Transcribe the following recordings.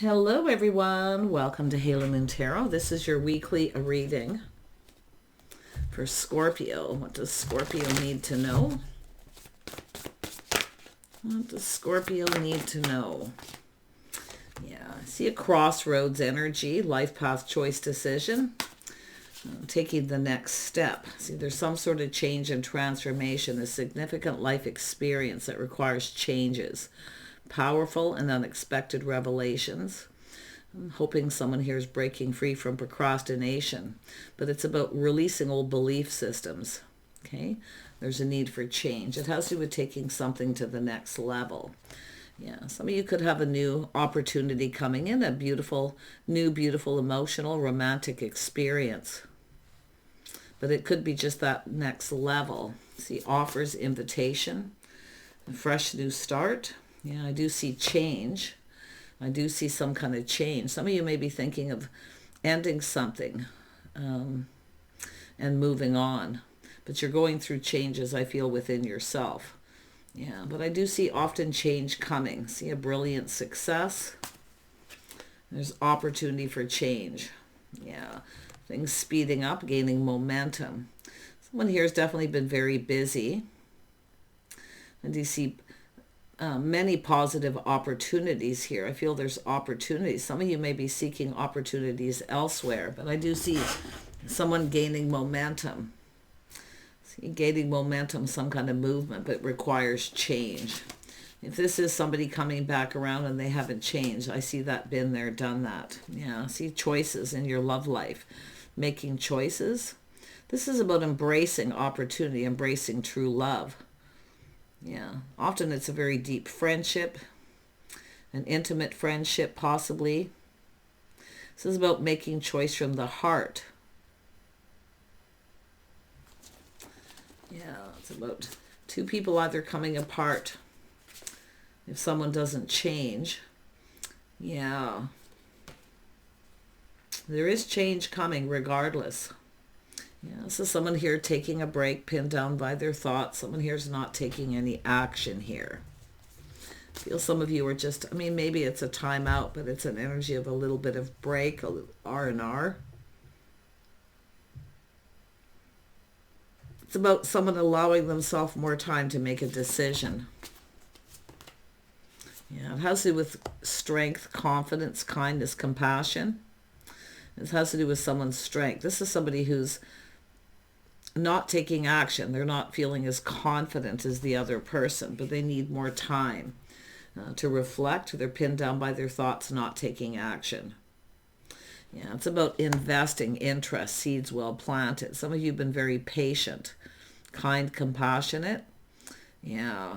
Hello everyone, welcome to Halo Moon Tarot. This is your weekly reading for Scorpio. What does Scorpio need to know? What does Scorpio need to know? Yeah, I see a crossroads energy, life path choice decision, taking the next step. See, there's some sort of change and transformation, a significant life experience that requires changes. Powerful and unexpected revelations. I'm hoping someone here is breaking free from procrastination, but it's about releasing old belief systems. Okay, there's a need for change. It has to do with taking something to the next level. Yeah, some of you could have a new opportunity coming in, a beautiful, new, beautiful, emotional, romantic experience. But it could be just that next level. See, offers, invitation, a fresh new start. Yeah, I do see change. I do see some kind of change. Some of you may be thinking of ending something and moving on. But you're going through changes, I feel, within yourself. Yeah, but I do see often change coming. See a brilliant success. There's opportunity for change. Yeah, things speeding up, gaining momentum. Someone here has definitely been very busy. I do see many positive opportunities here. I feel there's opportunities. Some of you may be seeking opportunities elsewhere, but I do see someone gaining momentum. See, gaining momentum, some kind of movement, but requires change. If this is somebody coming back around and they haven't changed, I see that been there, done that. Yeah, I see choices in your love life. Making choices. This is about embracing opportunity, embracing true love. Yeah, often it's a very deep friendship, an intimate friendship possibly. This is about making choice from the heart. Yeah, it's about two people either coming apart if someone doesn't change. Yeah, there is change coming regardless. Yeah, this is someone here taking a break, pinned down by their thoughts. Someone here is not taking any action here. I feel some of you are just, maybe it's a timeout, but it's an energy of a little bit of break, a little R&R. It's about someone allowing themselves more time to make a decision. Yeah, it has to do with strength, confidence, kindness, compassion. It has to do with someone's strength. This is somebody who's not taking action. They're not feeling as confident as the other person, but they need more time to reflect. They're pinned down by their thoughts, not taking action. Yeah, it's about investing interest, seeds well planted. Some of you have been very patient, kind, compassionate. Yeah.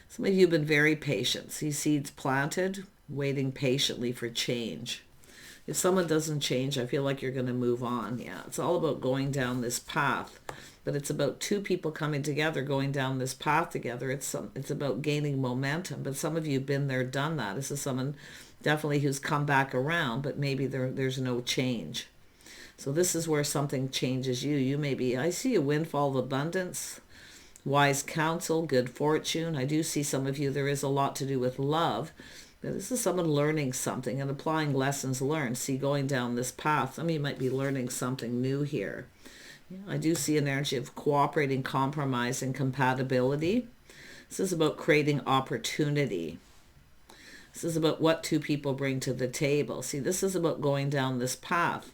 Some of you have been very patient. See seeds planted, waiting patiently for change. If someone doesn't change, I feel like you're going to move on. Yeah, it's all about going down this path. But it's about two people coming together, going down this path together. It's about gaining momentum. But some of you have been there, done that. This is someone definitely who's come back around, but maybe there's no change. So this is where something changes you. You may be, I see a windfall of abundance, wise counsel, good fortune. I do see some of you, there is a lot to do with love. This is someone learning something and applying lessons learned. See, going down this path. Some of you might be learning something new here. Yeah, I do see an energy of cooperating, compromise, and compatibility. This is about creating opportunity. This is about what two people bring to the table. See, this is about going down this path.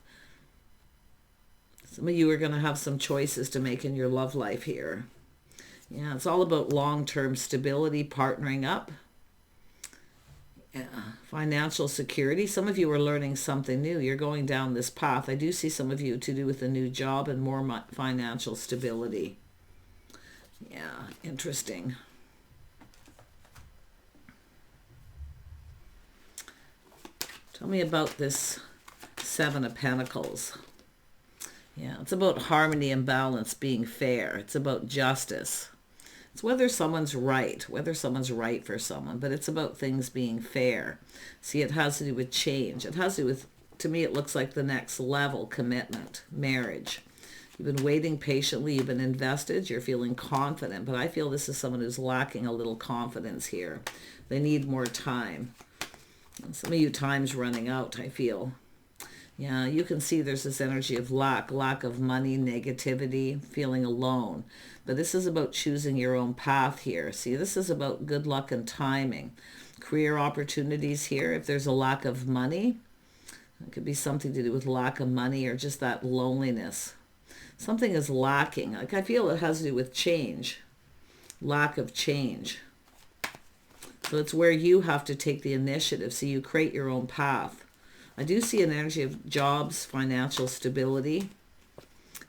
Some of you are going to have some choices to make in your love life here. Yeah, it's all about long-term stability, partnering up. Yeah, financial security. Some of you are learning something new. You're going down this path. I do see some of you to do with a new job and more financial stability. Yeah, interesting. Tell me about this Seven of Pentacles. Yeah, it's about harmony and balance, being fair. It's about justice. It's whether someone's right for someone, but it's about things being fair. See, it has to do with change. It has to do with, to me, it looks like the next level, commitment, marriage. You've been waiting patiently. You've been invested. You're feeling confident. But I feel this is someone who's lacking a little confidence here. They need more time. Some of you, time's running out, I feel. Yeah, you can see there's this energy of lack of money, negativity, feeling alone. But this is about choosing your own path here. See, this is about good luck and timing. Career opportunities here. If there's a lack of money, it could be something to do with lack of money or just that loneliness. Something is lacking. Like, I feel it has to do with change. Lack of change. So it's where you have to take the initiative. So you create your own path. I do see an energy of jobs, financial stability,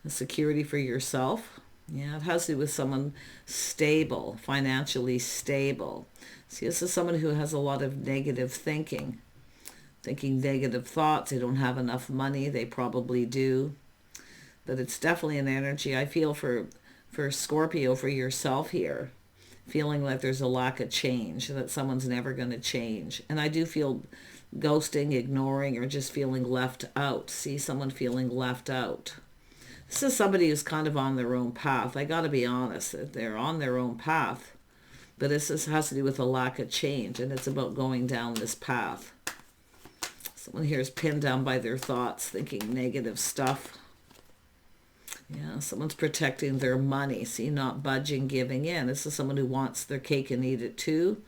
and security for yourself. Yeah, it has to do with someone stable, financially stable. See, this is someone who has a lot of negative thinking negative thoughts. They don't have enough money. They probably do. But it's definitely an energy I feel for Scorpio, for yourself here. Feeling like there's a lack of change, that someone's never going to change. And I do feel ghosting, ignoring, or just feeling left out. See, someone feeling left out. This is somebody who's kind of on their own path. I got to be honest, that they're on their own path. But this has to do with a lack of change, and it's about going down this path. Someone here is pinned down by their thoughts, thinking negative stuff. Yeah, someone's protecting their money. See, not budging, giving in. This is someone who wants their cake and eat it too.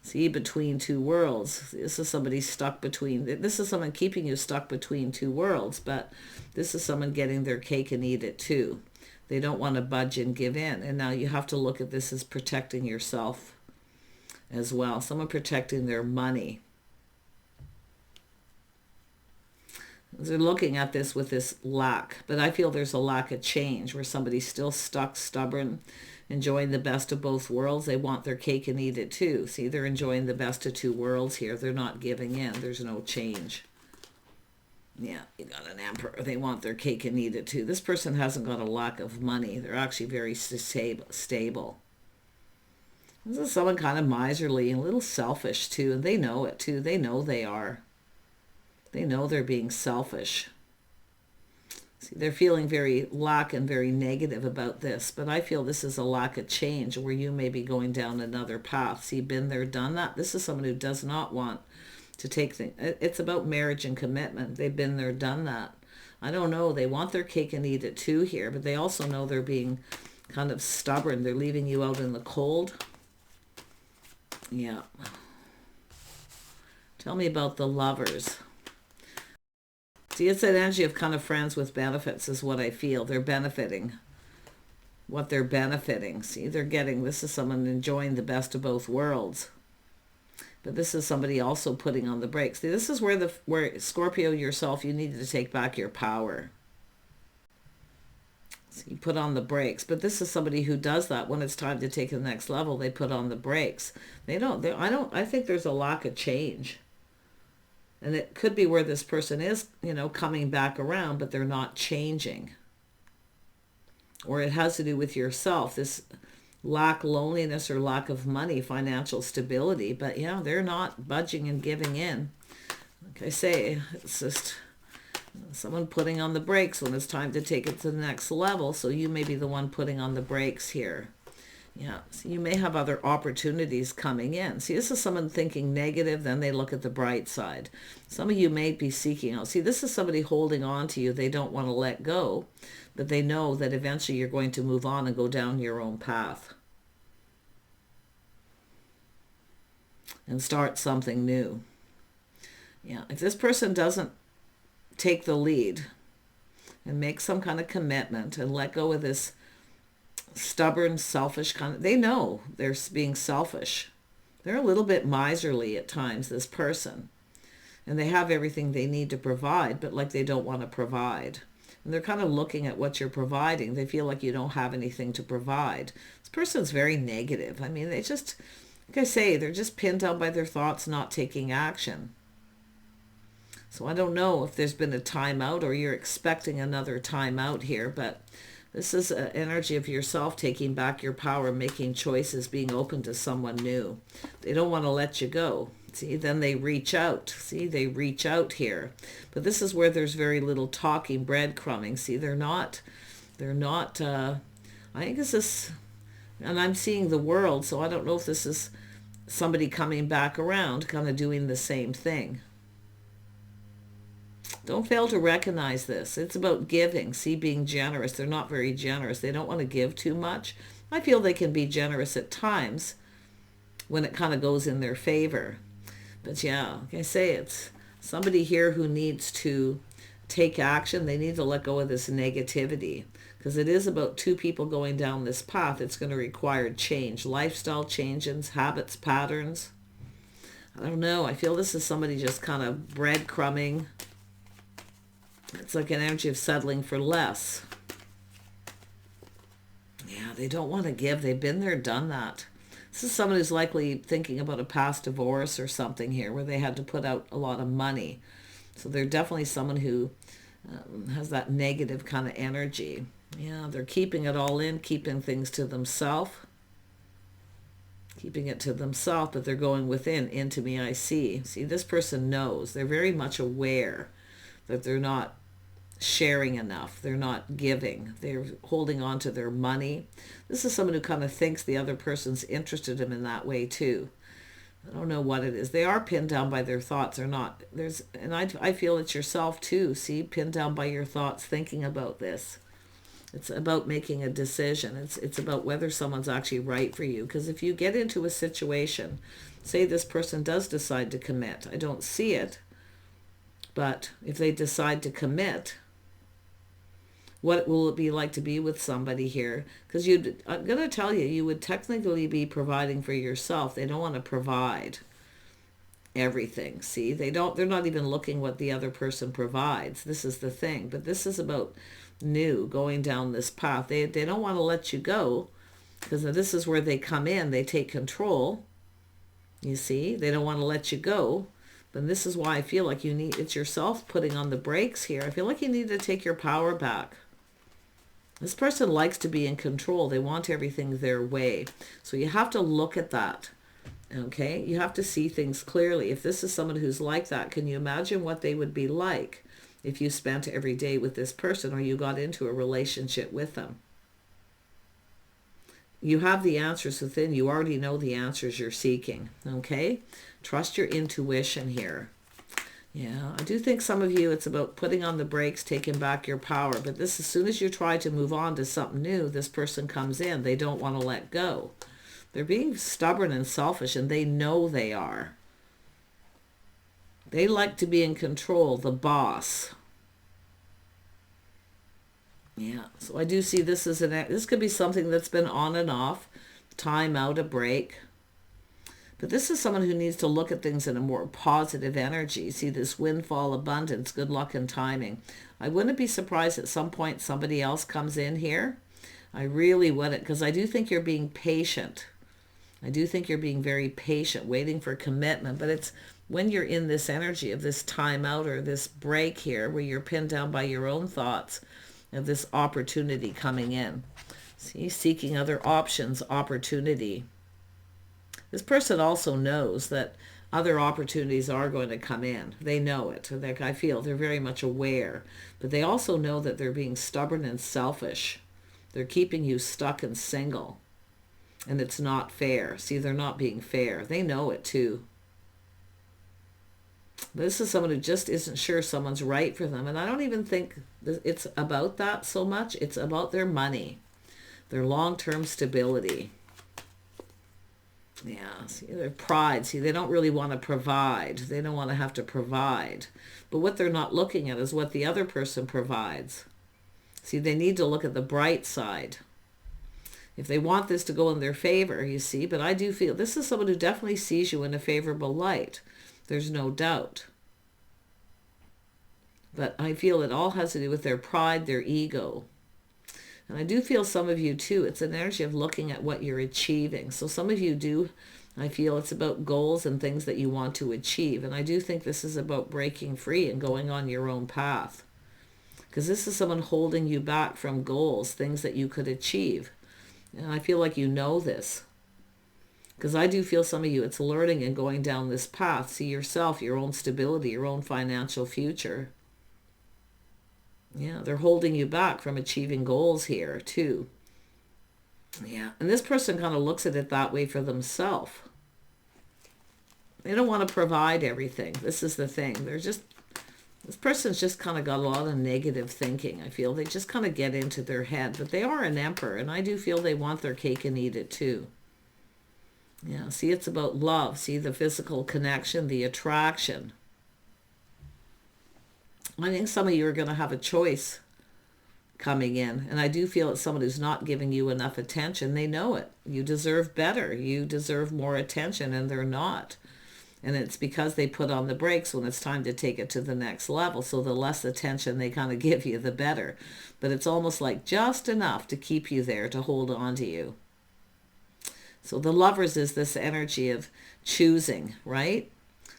See, between two worlds. This is somebody stuck between. This is someone keeping you stuck between two worlds, but this is someone getting their cake and eat it too. They don't want to budge and give in. And now you have to look at this as protecting yourself as well. Someone protecting their money. They're looking at this with this lack, but I feel there's a lack of change where somebody's still stuck, stubborn, enjoying the best of both worlds. They want their cake and eat it too. See, they're enjoying the best of two worlds here. They're not giving in. There's no change. Yeah, you got an emperor. They want their cake and eat it too. This person hasn't got a lack of money. They're actually very stable. This is someone kind of miserly and a little selfish too, and they know it too. They know they are. They know they're being selfish. See, they're feeling very lack and very negative about this, but I feel this is a lack of change where you may be going down another path. See, been there, done that. This is someone who does not want to take things. It's about marriage and commitment. They've been there, done that. I don't know. They want their cake and eat it too here, but they also know they're being kind of stubborn. They're leaving you out in the cold. Yeah. Tell me about the Lovers. See, it's that energy of kind of friends with benefits is what I feel. They're benefiting. What they're benefiting. See, they're getting, this is someone enjoying the best of both worlds. But this is somebody also putting on the brakes. See, this is where Scorpio yourself, you need to take back your power. So you put on the brakes. But this is somebody who does that when it's time to take the next level. They put on the brakes. I think there's a lack of change. And it could be where this person is, coming back around, but they're not changing. Or it has to do with yourself, this loneliness or lack of money, financial stability. But yeah, they're not budging and giving in. Like I say, it's just someone putting on the brakes when it's time to take it to the next level. So you may be the one putting on the brakes here. Yeah, so you may have other opportunities coming in. See, this is someone thinking negative, then they look at the bright side. Some of you may be seeking out. See, this is somebody holding on to you. They don't want to let go, but they know that eventually you're going to move on and go down your own path and start something new. Yeah, if this person doesn't take the lead and make some kind of commitment and let go of this stubborn, selfish kind of, they know they're being selfish. They're a little bit miserly at times, this person. And they have everything they need to provide, but like they don't want to provide. And they're kind of looking at what you're providing. They feel like you don't have anything to provide. This person's very negative. I mean, they just, like I say, they're just pinned down by their thoughts, not taking action. So I don't know if there's been a timeout or you're expecting another timeout here, but this is an energy of yourself taking back your power, making choices, being open to someone new. They don't want to let you go. See, then they reach out. See, they reach out here. But this is where there's very little talking, breadcrumbing. See, they're not They're not, I think this is, and I'm seeing the world, so I don't know if this is somebody coming back around, kind of doing the same thing. Don't fail to recognize this. It's about giving. See, being generous. They're not very generous. They don't want to give too much. I feel they can be generous at times when it kind of goes in their favor. But yeah, like I say, it's somebody here who needs to take action. They need to let go of this negativity, because it is about two people going down this path. It's going to require change, lifestyle changes, habits, patterns. I don't know. I feel this is somebody just kind of breadcrumbing. It's like an energy of settling for less. Yeah, they don't want to give. They've been there, done that. This is someone who's likely thinking about a past divorce or something here where they had to put out a lot of money. So they're definitely someone who has that negative kind of energy. Yeah, they're keeping it all in, keeping things to themselves. Keeping it to themselves, but they're going within. Into me, I see. See, this person knows. They're very much aware that they're not sharing enough. They're not giving. They're holding on to their money. This is someone who kind of thinks the other person's interested in them in that way too. I don't know what it is. They are pinned down by their thoughts or not. And I feel it's yourself too. See, pinned down by your thoughts, thinking about this. It's about making a decision. It's about whether someone's actually right for you. Because if you get into a situation, say this person does decide to commit. I don't see it. But if they decide to commit, what will it be like to be with somebody here? Because I'm going to tell you, you would technically be providing for yourself. They don't want to provide everything. See, they're not even looking what the other person provides. This is the thing. But this is about going down this path. They don't want to let you go, because this is where they come in. They take control. You see, they don't want to let you go. But this is why I feel like it's yourself putting on the brakes here. I feel like you need to take your power back. This person likes to be in control. They want everything their way. So you have to look at that. Okay? You have to see things clearly. If this is someone who's like that, can you imagine what they would be like if you spent every day with this person or you got into a relationship with them? You have the answers within. You already know the answers you're seeking. Okay? Trust your intuition here. Yeah, I do think some of you, it's about putting on the brakes, taking back your power. But this, as soon as you try to move on to something new, this person comes in. They don't want to let go. They're being stubborn and selfish, and they know they are. They like to be in control, the boss. Yeah, so I do see this as this could be something that's been on and off, time out, a break. But this is someone who needs to look at things in a more positive energy. See, this windfall, abundance, good luck and timing. I wouldn't be surprised at some point somebody else comes in here. I really wouldn't, because I do think you're being patient. I do think you're being very patient, waiting for commitment. But it's when you're in this energy of this time out or this break here, where you're pinned down by your own thoughts of this opportunity coming in. See, seeking other options, opportunity. This person also knows that other opportunities are going to come in. They know it. I feel they're very much aware. But they also know that they're being stubborn and selfish. They're keeping you stuck and single. And it's not fair. See, they're not being fair. They know it too. But this is someone who just isn't sure someone's right for them. And I don't even think it's about that so much. It's about their money, their long-term stability. Yeah, see, their pride. See, they don't really want to provide. They don't want to have to provide. But what they're not looking at is what the other person provides. See, they need to look at the bright side. If they want this to go in their favor, you see. But I do feel this is someone who definitely sees you in a favorable light. There's no doubt. But I feel it all has to do with their pride, their ego. And I do feel some of you too, it's an energy of looking at what you're achieving. So some of you do, I feel it's about goals and things that you want to achieve. And I do think this is about breaking free and going on your own path. Because this is someone holding you back from goals, things that you could achieve. And I feel like you know this. Because I do feel some of you, it's learning and going down this path. See yourself, your own stability, your own financial future. Yeah, they're holding you back from achieving goals here too. Yeah, and this person kind of looks at it that way for themselves. They don't want to provide everything. This is the thing. This person's just kind of got a lot of negative thinking, I feel. They just kind of get into their head. But they are an emperor, and I do feel they want their cake and eat it too. Yeah, see, it's about love. See, the physical connection, the attraction. I think some of you are going to have a choice coming in. And I do feel it's someone who's not giving you enough attention. They know it. You deserve better. You deserve more attention, and they're not. And it's because they put on the brakes when it's time to take it to the next level. So the less attention they kind of give you, the better. But it's almost like just enough to keep you there, to hold on to you. So the Lovers is this energy of choosing, right?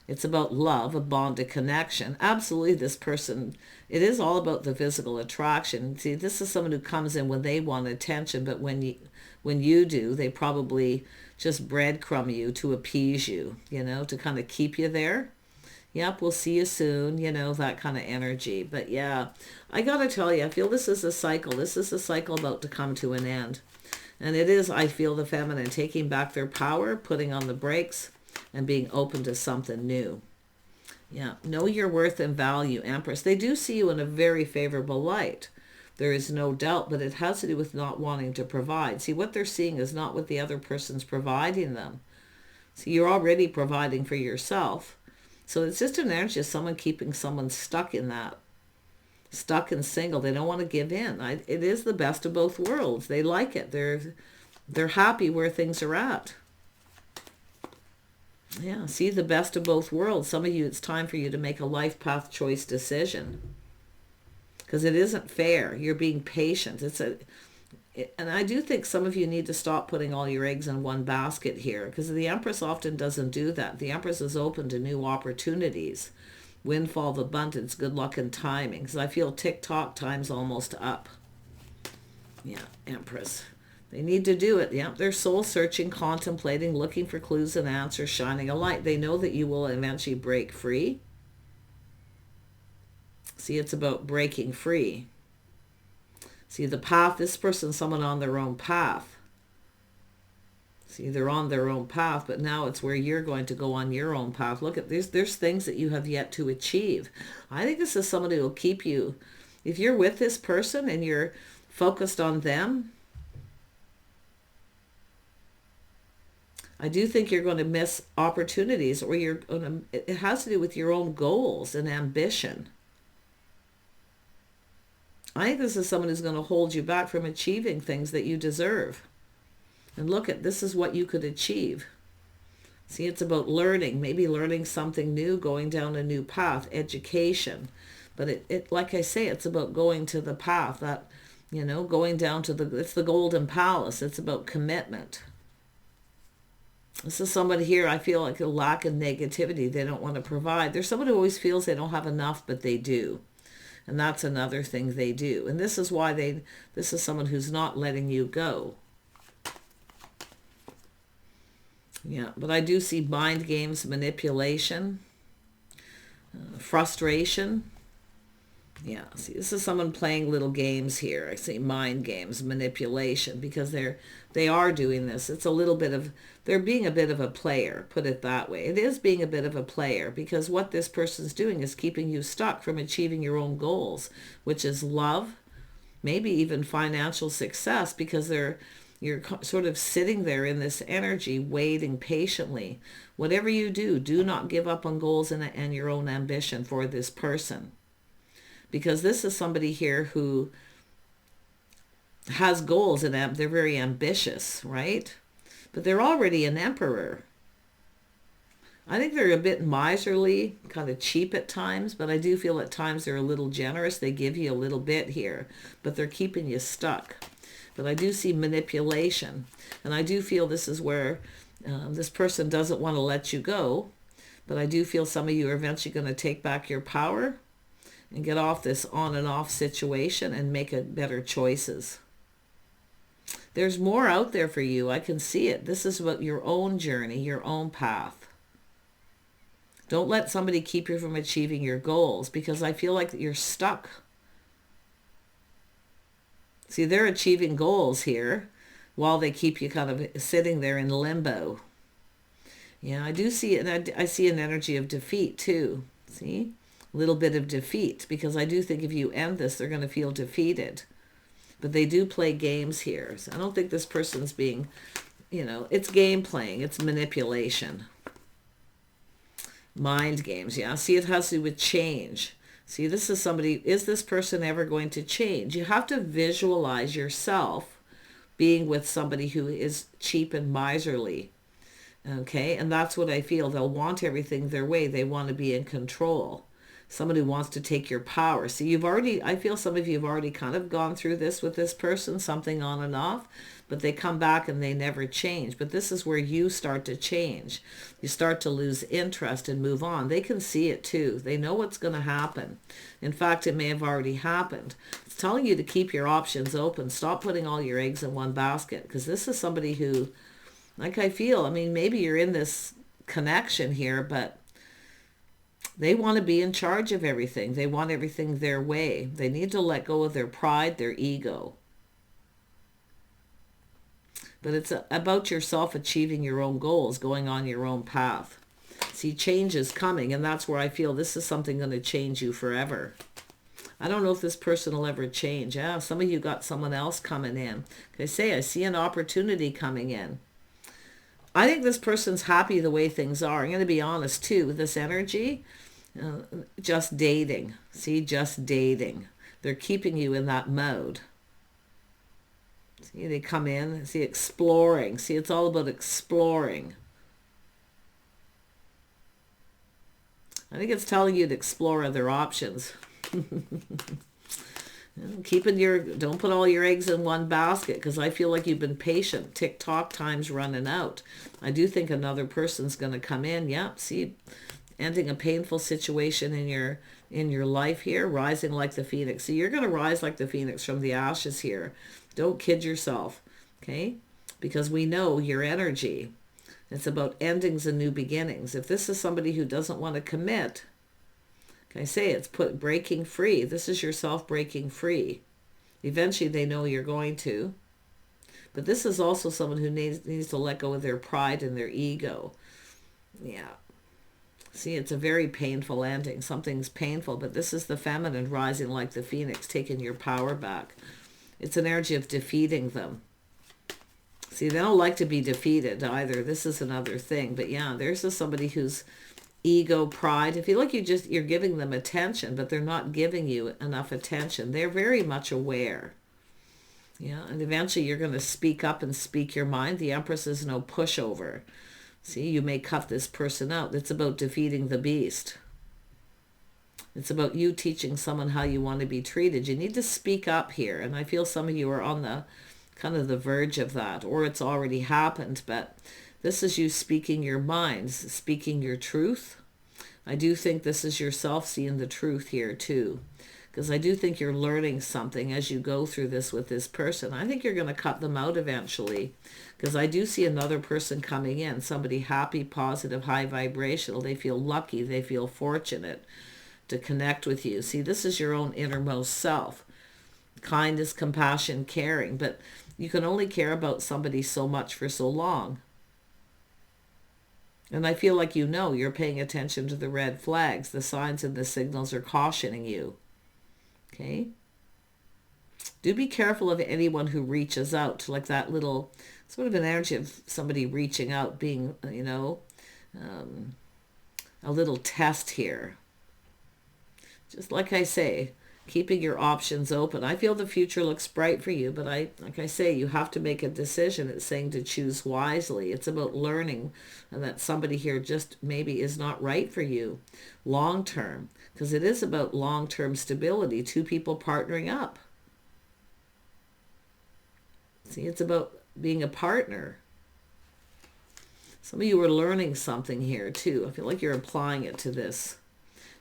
It's about love, a bond, a connection. Absolutely, this person, it is all about the physical attraction. See, this is someone who comes in when they want attention, but when you do, they probably just breadcrumb you to appease you, to kind of keep you there. Yep, we'll see you soon, that kind of energy. But yeah, I got to tell you, I feel this is a cycle. This is a cycle about to come to an end. And it is, I feel, the feminine taking back their power, putting on the brakes, and being open to something new. Yeah, know your worth and value, Empress. They do see you in a very favorable light. There is no doubt, but it has to do with not wanting to provide. See, what they're seeing is not what the other person's providing them. See, you're already providing for yourself. So it's just an energy of someone keeping someone stuck in that. Stuck and single. They don't want to give in. It is the best of both worlds. They like it. They're happy where things are at. Yeah, see, the best of both worlds. Some of you, it's time for you to make a life path choice decision. Because it isn't fair. You're being patient. And I do think some of you need to stop putting all your eggs in one basket here. Because the Empress often doesn't do that. The Empress is open to new opportunities. Windfall of abundance, good luck and timing. Because I feel tick-tock time's almost up. Yeah, Empress. They need to do it. Yeah, they're soul searching, contemplating, looking for clues and answers, shining a light. They know that you will eventually break free. See, it's about breaking free. See, the path, this person's someone on their own path. See, they're on their own path, but now it's where you're going to go on your own path. Look at this. There's things that you have yet to achieve. I think this is someone who will keep you. If you're with this person and you're focused on them, I do think you're going to miss opportunities, or it has to do with your own goals and ambition. I think this is someone who's going to hold you back from achieving things that you deserve. And look at, this is what you could achieve. See, it's about learning, maybe learning something new, going down a new path, education. But it like I say, it's about going to the path that, going down to it's the golden palace. It's about commitment. This is somebody here, I feel like a lack of negativity. They don't want to provide. There's someone who always feels they don't have enough, but they do. And that's another thing they do. And this is why this is someone who's not letting you go. Yeah, but I do see mind games, manipulation, frustration. Yeah, see, this is someone playing little games here. I see mind games, manipulation, because they are doing this. It's a little bit of, they're being a bit of a player, put it that way. It is being a bit of a player, because what this person's doing is keeping you stuck from achieving your own goals, which is love, maybe even financial success, because you're sort of sitting there in this energy, waiting patiently. Whatever you do, do not give up on goals and your own ambition for this person. Because this is somebody here who has goals and they're very ambitious, right? But they're already an emperor. I think they're a bit miserly, kind of cheap at times, but I do feel at times they're a little generous. They give you a little bit here, but they're keeping you stuck. But I do see manipulation, and I do feel this is where this person doesn't want to let you go, but I do feel some of you are eventually going to take back your power and get off this on and off situation and make better choices. There's more out there for you. I can see it. This is about your own journey, your own path. Don't let somebody keep you from achieving your goals, because I feel like you're stuck. See, they're achieving goals here while they keep you kind of sitting there in limbo. Yeah, I do see it, and I see an energy of defeat too. See? A little bit of defeat, because I do think if you end this, they're going to feel defeated. But they do play games here. So I don't think this person's being, it's game playing. It's manipulation. Mind games, yeah. See, it has to do with change. See, this is somebody, is this person ever going to change? You have to visualize yourself being with somebody who is cheap and miserly. Okay, and that's what I feel. They'll want everything their way. They want to be in control. Somebody wants to take your power. See, I feel some of you have already kind of gone through this with this person, something on and off, but they come back and they never change. But this is where you start to change. You start to lose interest and move on. They can see it too. They know what's going to happen. In fact, it may have already happened. It's telling you to keep your options open. Stop putting all your eggs in one basket, because this is somebody who, like I feel, maybe you're in this connection here, but they want to be in charge of everything. They want everything their way. They need to let go of their pride, their ego. But it's about yourself achieving your own goals, going on your own path. See, change is coming, and that's where I feel this is something going to change you forever. I don't know if this person will ever change. Yeah, some of you got someone else coming in. I see an opportunity coming in. I think this person's happy the way things are. I'm going to be honest too with this energy. Just dating. See, just dating. They're keeping you in that mode. See, they come in. See, exploring. See, it's all about exploring. I think it's telling you to explore other options. Don't put all your eggs in one basket, because I feel like you've been patient. Tick-tock, time's running out. I do think another person's going to come in. Yeah, see, ending a painful situation in your life here, rising like the phoenix. See, you're going to rise like the phoenix from the ashes here. Don't kid yourself, okay? Because we know your energy. It's about endings and new beginnings. If this is somebody who doesn't want to commit, it's breaking free. This is yourself breaking free. Eventually they know you're going to. But this is also someone who needs to let go of their pride and their ego. Yeah. See, it's a very painful ending. Something's painful, but this is the feminine rising like the phoenix, taking your power back. It's an energy of defeating them. See, they don't like to be defeated either. This is another thing. But yeah, there's somebody who's ego, pride. I feel like you're giving them attention, but they're not giving you enough attention. They're very much aware. Yeah, and eventually you're going to speak up and speak your mind. The Empress is no pushover. See, you may cut this person out. It's about defeating the beast. It's about you teaching someone how you want to be treated. You need to speak up here, and I feel some of you are on the kind of the verge of that, or it's already happened, but this is you speaking your minds, speaking your truth. I do think this is yourself seeing the truth here too, because I do think you're learning something as you go through this with this person. I think you're going to cut them out eventually, because I do see another person coming in, somebody happy, positive, high vibrational. They feel lucky. They feel fortunate to connect with you. See, this is your own innermost self. Kindness, compassion, caring, but you can only care about somebody so much for so long. And I feel like you're paying attention to the red flags. The signs and the signals are cautioning you. Okay? Do be careful of anyone who reaches out, like that little, sort of an energy of somebody reaching out, being, a little test here. Just like I say, keeping your options open. I feel the future looks bright for you, but like I say, you have to make a decision. It's saying to choose wisely. It's about learning that somebody here just maybe is not right for you long term, because it is about long-term stability, two people partnering up. See, it's about being a partner. Some of you are learning something here too. I feel like you're applying it to this.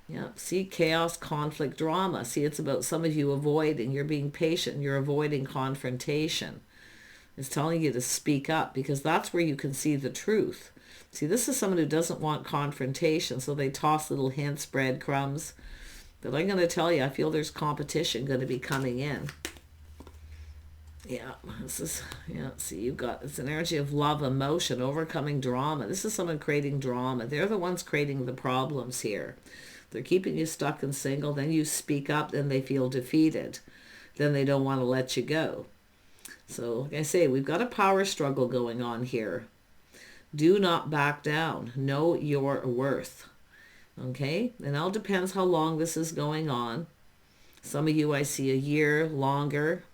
Yeah, see, chaos, conflict, drama. See, it's about some of you avoiding. You're being patient. You're avoiding confrontation. It's telling you to speak up, because that's where you can see the truth. See, this is someone who doesn't want confrontation, so they toss little hints, breadcrumbs. But I'm going to tell you, I feel there's competition going to be coming in. Yeah, this is, yeah, see, you've got, it's an energy of love, emotion, overcoming drama. This is someone creating drama. They're the ones creating the problems here. They're keeping you stuck and single. Then you speak up, then they feel defeated. Then they don't want to let you go. So, like I say, we've got a power struggle going on here. Do not back down. Know your worth. Okay? And it all depends how long this is going on. Some of you, I see a year, longer,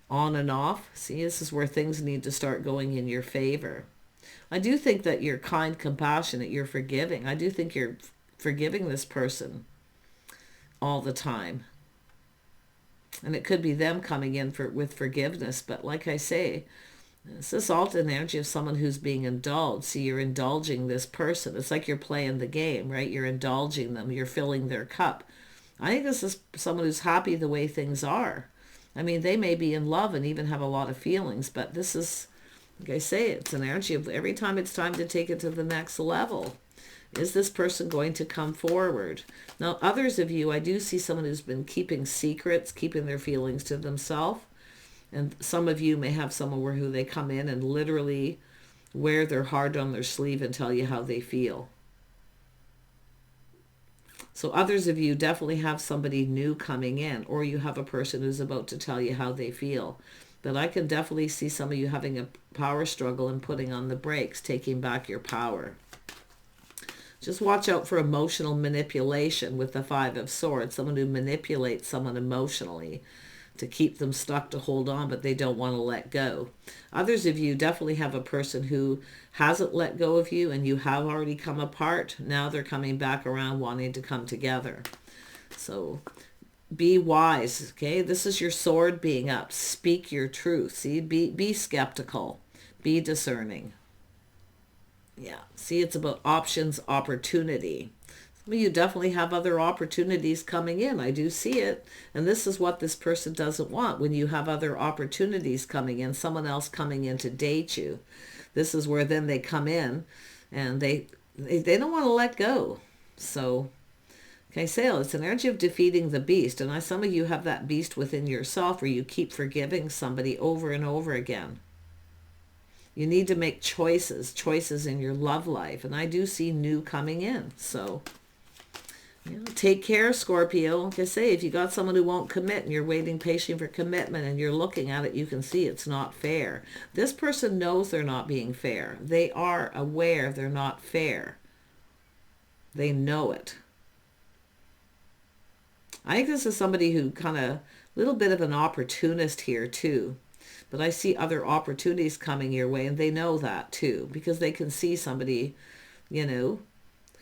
on and off. See, this is where things need to start going in your favor. I do think that you're kind, compassionate, you're forgiving. I do think you're forgiving this person all the time. And it could be them coming in with forgiveness. But like I say, it's this alternate energy of someone who's being indulged. See, you're indulging this person. It's like you're playing the game, right? You're indulging them. You're filling their cup. I think this is someone who's happy the way things are. I mean, they may be in love and even have a lot of feelings, but this is, like I say, it's an energy of every time it's time to take it to the next level. Is this person going to come forward? Now, others of you, I do see someone who's been keeping secrets, keeping their feelings to themselves. And some of you may have someone who they come in and literally wear their heart on their sleeve and tell you how they feel. So others of you definitely have somebody new coming in, or you have a person who's about to tell you how they feel. But I can definitely see some of you having a power struggle and putting on the brakes, taking back your power. Just watch out for emotional manipulation with the Five of Swords. Someone who manipulates someone emotionally to keep them stuck, to hold on, but they don't want to let go. Others of you definitely have a person who hasn't let go of you and you have already come apart. Now they're coming back around wanting to come together. So be wise, okay? This is your sword being up. Speak your truth. See, be skeptical. Be discerning. Yeah, see, it's about options, opportunity. Some of you definitely have other opportunities coming in. I do see it. And this is what this person doesn't want. When you have other opportunities coming in, someone else coming in to date you, this is where then they come in and they don't want to let go. So, okay, Sale, it's an energy of defeating the beast. And some of you have that beast within yourself where you keep forgiving somebody over and over again. You need to make choices in your love life. And I do see new coming in. So, take care, Scorpio. Like I say, if you got someone who won't commit and you're waiting patiently for commitment and you're looking at it, you can see it's not fair. This person knows they're not being fair. They are aware they're not fair. They know it. I think this is somebody who kind of, a little bit of an opportunist here too. But I see other opportunities coming your way, and they know that too, because they can see somebody, who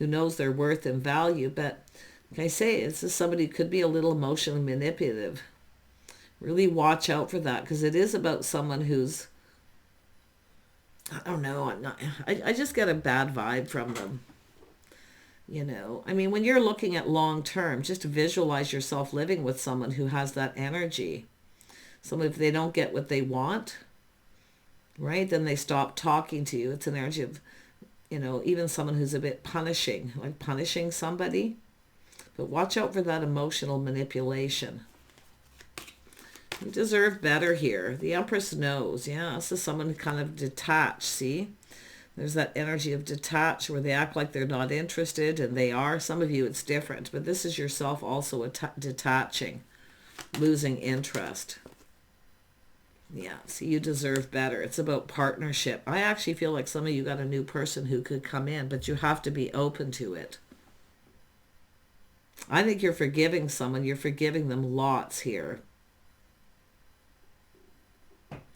knows their worth and value. But like I say, it's just somebody who could be a little emotionally manipulative. Really watch out for that, because it is about someone who's, I don't know, I just get a bad vibe from them. I mean, when you're looking at long term, just visualize yourself living with someone who has that energy. So if they don't get what they want, right, then they stop talking to you. It's an energy of, even someone who's a bit punishing, like punishing somebody. But watch out for that emotional manipulation. You deserve better here. The Empress knows. Yeah, this is someone kind of detached, see? There's that energy of detached where they act like they're not interested, and they are. Some of you, it's different. But this is yourself also detaching, losing interest. Yeah, so you deserve better. It's about partnership. I actually feel like some of you got a new person who could come in, but you have to be open to it. I think you're forgiving someone. You're forgiving them lots here.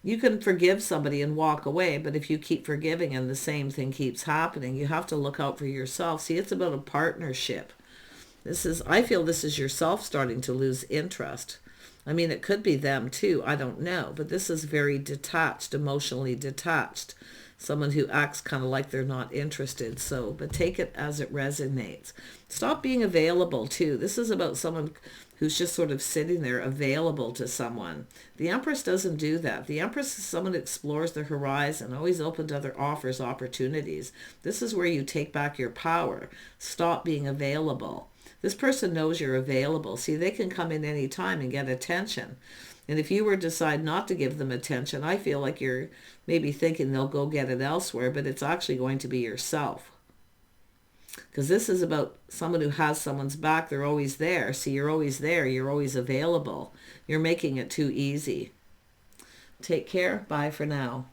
You can forgive somebody and walk away, but if you keep forgiving and the same thing keeps happening, you have to look out for yourself. See, it's about a partnership. I feel this is yourself starting to lose interest. I mean, it could be them too. I don't know. But this is very detached, emotionally detached. Someone who acts kind of like they're not interested. So, but take it as it resonates. Stop being available too. This is about someone who's just sort of sitting there available to someone. The Empress doesn't do that. The Empress is someone who explores the horizon, always open to other offers, opportunities. This is where you take back your power. Stop being available. This person knows you're available. See, they can come in any time and get attention. And if you were to decide not to give them attention, I feel like you're maybe thinking they'll go get it elsewhere, but it's actually going to be yourself. Because this is about someone who has someone's back. They're always there. See, you're always there. You're always available. You're making it too easy. Take care. Bye for now.